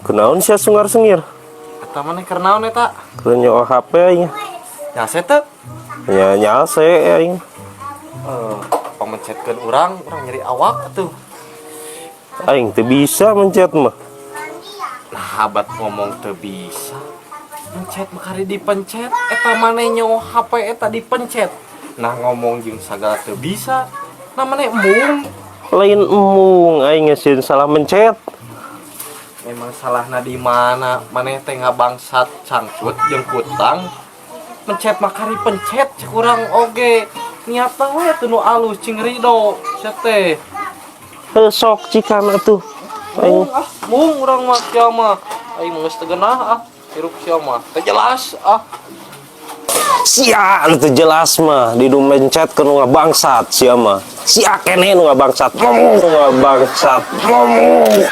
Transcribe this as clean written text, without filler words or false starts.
Kenaon sia sungar-sengir? Eta maneh keur naon eta? Keur nyoa HP aing. Nyase teu? Nya nyase aing. Pemencetkeun urang nyeri awak atuh. Aing teu bisa mencet mah. Nah, habat ngomong teu bisa. Mencet makari dipencet, eta maneh nyoa HP eta dipencet. Nah ngomong jeung sagala teu bisa. Nah maneh embung. Lain embung aing ngesin salah mencet. Memang salahna di mana? Maneh teh ngabangsat cangcut jeung kutang. Mencet makari pencet cek urang oge. Niatna we teu nu alus cing rido. Sia teh. Heuh sok cikan atuh. Aing Mung urang mah sia mah. Aing geus teu geunah hirup sia mah. Teu jelas sia teu jelas mah di nu mencet ke nu ngabangsat sia mah. Sia keneh nu ngabangsat. Ngomong nu ngabangsat. Ngomong.